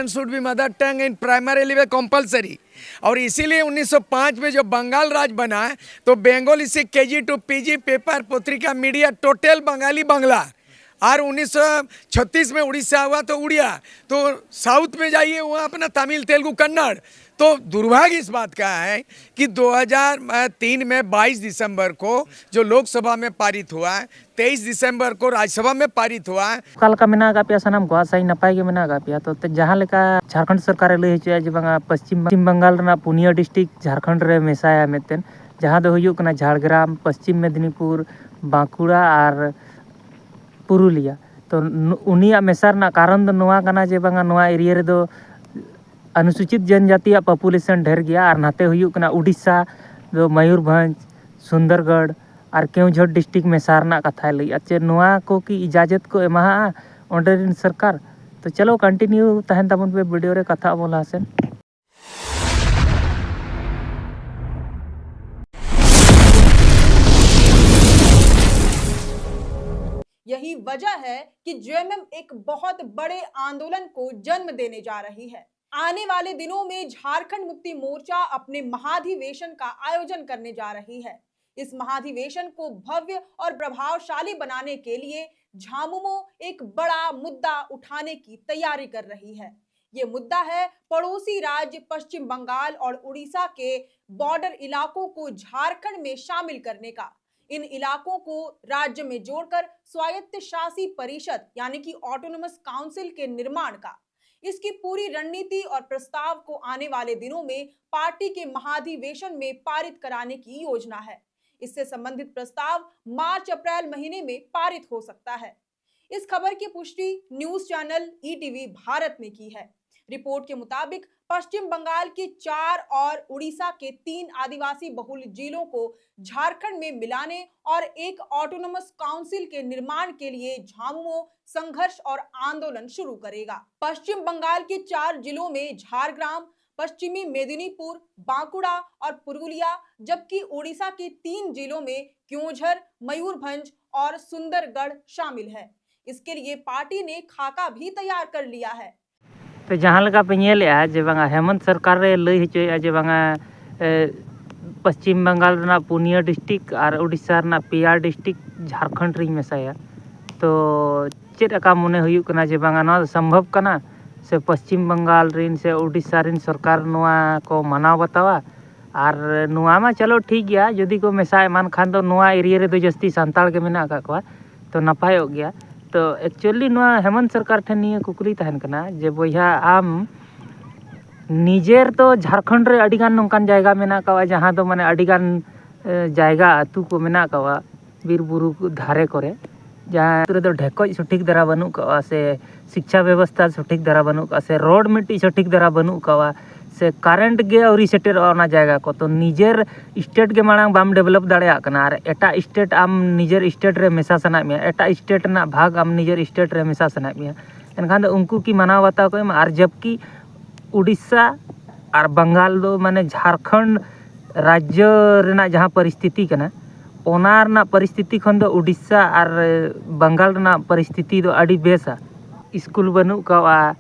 Should be mother tongue in primary level compulsory. और इसीलिए 1905 में जो बंगाल राज बना है तो बंगाल इसे केजी टू पीजी पेपर पत्रिका मीडिया टोटल बंगाली बांग्ला। और 1936 में उड़ीसा हुआ तो उड़िया, तो साउथ में जाइए वहाँ अपना तमिल तेलुगु कन्नड़। तो दुर्भाग्य इस बात का है कि 2003 में 22 दिसंबर को जो लोकसभा में पारित हुआ है, 23 दिसंबर को राज्यसभा में पारित हुआ है। का मेना गा पे सानाम को सही नपाय के मेना गा पे तो जहाँ लेका झारखंड सरकार लय होचया जे बांगा पश्चिम बंगाल रना पुनिया डिस्ट्रिक्ट झारखंड रे मेसाया मेतेन जहाँ दो हुयुक कना झाड़ग्राम, पश्चिम मेदिनीपुर, बांकुड़ा और पुरुलिया। तो उनिया मेसा रना कारण दो नोआ कना जे बांगा नोआ एरिया रे दो अनुसूचित जनजाति पॉपुलेशन ढेर गया और नाते हुयुक कना उड़ीसा दो मयूरभंज, सुंदरगढ़ और केवझर डिस्ट्रिक्ट में सारना कथा लई अच्छे नोआ को की इजाजत को एमा ऑर्डर सरकार। तो चलो कंटिन्यू तहन तबन पे वीडियो रे कथा बोला से। यही वजह है कि जेएमएम एक बहुत बड़े आंदोलन को जन्म देने जा रही है। आने वाले दिनों में झारखंड मुक्ति मोर्चा अपने महाधिवेशन का आयोजन करने जा रही है। इस महाधिवेशन को भव्य और प्रभावशाली बनाने के लिए झामुमो एक बड़ा मुद्दा उठाने की तैयारी कर रही है। ये मुद्दा है पड़ोसी राज्य पश्चिम बंगाल और उड़ीसा के बॉर्डर इलाकों को झारखंड में शामिल करने का। इन इलाकों को राज्य में जोड़कर स्वायत्त शासी परिषद यानी कि ऑटोनोमस काउंसिल के निर्माण का। इसकी पूरी रणनीति और प्रस्ताव को आने वाले दिनों में पार्टी के महाधिवेशन में पारित कराने की योजना है। इससे संबंधित प्रस्ताव मार्च-अप्रैल महीने में पारित हो सकता है। इस खबर की पुष्टि न्यूज चैनल ईटीवी भारत ने की है। रिपोर्ट के मुताबिक पश्चिम बंगाल के 4 और उड़ीसा के 3 आदिवासी बहुल जिलों को झारखंड में मिलाने और एक ऑटोनोमस काउंसिल के निर्माण के लिए झामुमो संघर्ष और आंदोलन शुरू करेगा। पश्चिम बंगाल के 4 जिलों में झारग्राम, पश्चिमी मेदिनीपुर, बांकुड़ा और पुरुलिया, जबकि उड़ीसा के 3 जिलों में क्योंझर, मयूरभंज और सुंदरगढ़ शामिल है। इसके लिए पार्टी ने खाका भी तैयार कर लिया है। तो जहाँ लगा पे नेलेआ जे बांगा हेमंत सरकार रे लय होचया जे बांगा पश्चिम बंगाल रना पुनिया डिस्ट्रिक्ट और उड़ीसा रना पेया डिस्ट्रिक्ट झारखंड रे मेसाया। तो चेद का मने हुयुक कना जे बांगा ना संभव कना से पश्चिम बंगाल रिन से उड़ीसा रिन सरकार नोआ को मानाव बतावा और नोआ मा चलो ठीक गया जदि को मेसा एमान खान दो नोआ एरिया रे दो जस्ती सांताल के मेना का को तो नपायो गया। तो एक्चुअली नोआ हेमंत सरकार ठेन निये कुकुली तहन कना जे बोया आम निजेर तो झारखंड रे अडिगान नोंकान जायगा मेना का जहाँ तो माने अडिगान जायगा अतु को मेना का बीर बुरु धारे करे जहाँ तो ढेकोज सठिक दरा बनू का से शिक्षा व्यवस्था सठिक दरा बनू का से रोड मिट्टी सठिक दरा बनू का से करेंट गे और सेटेर ओना जायगा को। तो निजेर स्टेट के मांग बाम डेवलप दाड़ा कना और एटा स्टेट आम निजेर स्टेट रे मेसा सना मिया एटा स्टेट ना भाग आम निजेर स्टेट रे मेसा सना मिया एनखान दो उनको की मानाव बताव को एम। और जबकि उड़ीसा और बंगाल दो माने झारखंड राज्य रेना जहाँ परिस्थिति कना ओना रना परिस्थिति खन दो उड़ीसा और बंगाल रना परिस्थिति दो अड़ी बेसा। स्कूल बनू का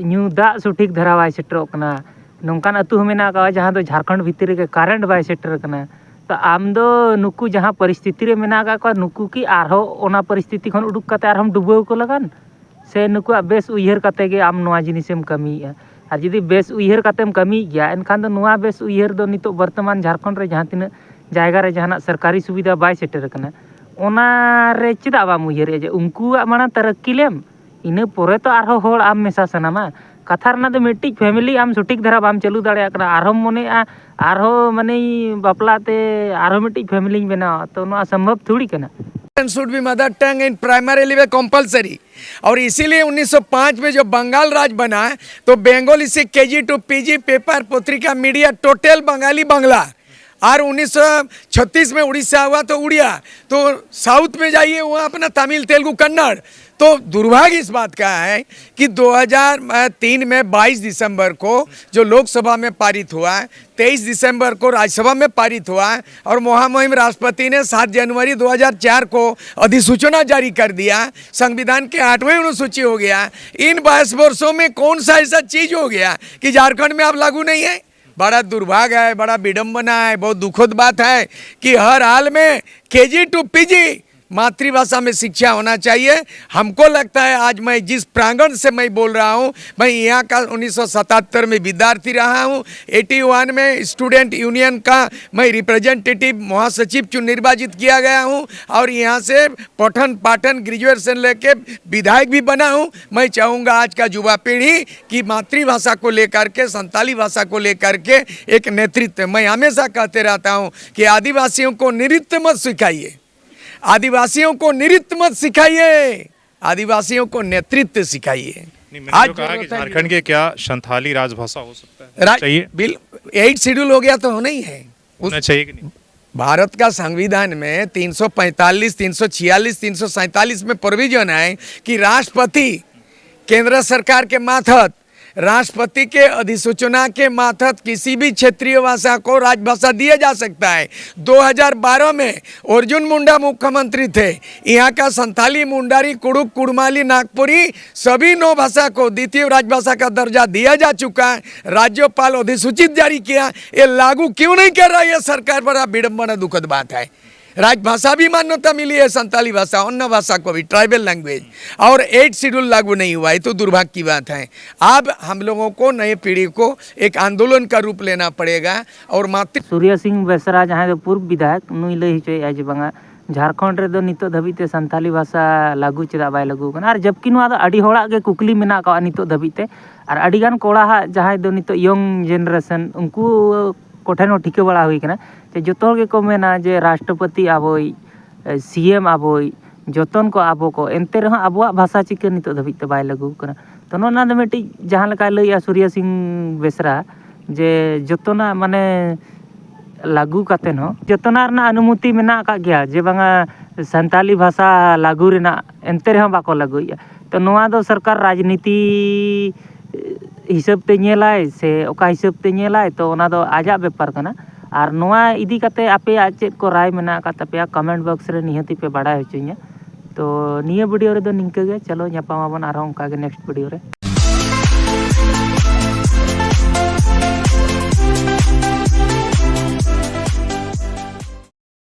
न्यू दा सठिक धरा बाय सेटरों कना नौकान अतु मेना का जहाँ दो झारखंड भीतर के करेंट बाय सेटर कना। तो आम दो नुकु जहाँ परिस्थिति रे मेना का नुकु की आरो ओना परिस्थिति खन उडुक कते आरहम डुबाव को लगान से नुकु बेस उयहर कते गे आम नोआ जिनिसेम कमीया। और जदि बेस उयहर कतेम कमी गया एनखान दो नोआ बेस उयहर दो नितो वर्तमान झारखंड रे जहाँ तीन जायगा रे जहाँ सरकारी सुविधा बाय सेटर कना ओना रे चेदा बाम उयहर जे उनकुआ माना तरक्की लेम इना पोरे तो आरो होड़ आम मेसा सनामा कथा रना दो मिट्टी फैमिली आम सठिक धरा बाम चालू दाड़ा कना आरो मने आरो माने बापलाते आरो मिट्टी फैमिली बना तो नोआ संभव थोड़ी कना। Should be mother tongue in primary level compulsory. और इसीलिए 1905 में जो बंगाल राज बना है तो बंगाल इसे केजी टू पीजी पेपर पत्रिका मीडिया टोटल बंगाली बांग्ला। और 1936 में उड़ीसा हुआ तो उड़िया, तो साउथ में जाइए वहाँ अपना तमिल तेलुगु कन्नड़। तो दुर्भाग्य इस बात का है कि 2003 में 22 दिसंबर को जो लोकसभा में पारित हुआ है, 23 दिसंबर को राज्यसभा में पारित हुआ है और महामहिम राष्ट्रपति ने 7 जनवरी 2004 को अधिसूचना जारी कर दिया, संविधान के 8वें अनुसूची हो गया। इन 22 वर्षों में कौन सा ऐसा चीज हो गया कि झारखंड में अब लागू नहीं है? बड़ा दुर्भाग्य है, बड़ा विडंबना है, बहुत दुखद बात है कि हर हाल में KG to PG मातृभाषा में शिक्षा होना चाहिए। हमको लगता है, आज मैं जिस प्रांगण से मैं बोल रहा हूँ, मैं यहाँ का 1977 में विद्यार्थी रहा हूँ, 81 में स्टूडेंट यूनियन का मैं रिप्रेजेंटेटिव महासचिव निर्वाचित किया गया हूँ और यहाँ से पठन पाठन ग्रेजुएशन लेके विधायक भी बना हूँ। मैं चाहूँगा आज का युवा पीढ़ी की मातृभाषा को लेकर के, संताली भाषा को लेकर के एक नेतृत्व। मैं हमेशा कहते रहता हूँ कि आदिवासियों को नृत्य मत सिखाइए, आदिवासियों को नृत्य मत सिखाइए, आदिवासियों को नेतृत्व सिखाइए। आज कहा कि झारखंड के क्या संथाली राजभाषा हो सकता है? चाहिए बिल 8 शेड्यूल हो गया तो होना ही है। होना चाहिए कि नहीं? भारत का संविधान में 345, 346, 347 में प्रोविजन है कि राष्ट्रपति केंद्र सरकार के मातहत, राष्ट्रपति के अधिसूचना के मातहत किसी भी क्षेत्रीय भाषा को राजभाषा दिया जा सकता है। 2012 में अर्जुन मुंडा मुख्यमंत्री थे, यहाँ का संथाली, मुंडारी, कुड़ुक, कुड़माली, नागपुरी सभी 9 भाषा को द्वितीय राजभाषा का दर्जा दिया जा चुका है। राज्यपाल अधिसूचित जारी किया, ये लागू क्यों नहीं कर रहा है? ये सरकार बड़ा विडंबना दुखद बात है। राजभाषा भी मान्यता मिली है, संताली भाषा, अन्य भाषा को भी, ट्राइबल लैंग्वेज, और 8 शेड्यूल लागू नहीं हुआ है, तो दुर्भाग्य की बात है। अब हम लोगों को, नए पीढ़ी को एक आंदोलन का रूप लेना पड़ेगा और मातृ सूर्य सिंह बेसरा जहाँ दो पूर्व विधायक नुई लई हचोय जे बांगा झारखंड रे दो नितो धबीते संताली भाषा लागू चेदा बाय लागू कना और जबकि नुआ दो अडी होड़ा के कुकली मेना का नितो धबीते और अडी गान कोड़ा हा जहाँ दो नितो यंग जनरेशन उनको कोठेन ठिके बड़ा हुई कना जे जोतो के को मेना जे राष्ट्रपति आबोई, CM आबोई, जोतन को आबो को एनते रह आबोआ भाषा चिके नितो धबीते बाय लागू कना। तो नोना दो मिटी जहाँ लका लइया सूर्य सिंह बेसरा जे जोतना माने लागू कातेन हो जोतना रना अनुमति मेना का गया जे बांगा संताली भाषा लागू रेना एनते रह बाको लागूया। तो नोआ दो सरकार राजनीति हिसाब ते नेलाय से ओका हिसाब ते नेलाय, तो ओना दो आजा बेपार कना। और नोआ इदी काते आपे चेद को राय मेना का तपेया कमेंट बॉक्स रे निहति पे बाडा होचोइया। तो निया वीडियो रे दो निंके गे, चलो ᱧᱟᱯᱟᱢ ᱟᱵᱚᱱ ᱟᱨᱦᱚᱸ ᱚᱱᱠᱟ ᱜᱮ नेक्स्ट वीडियो रे।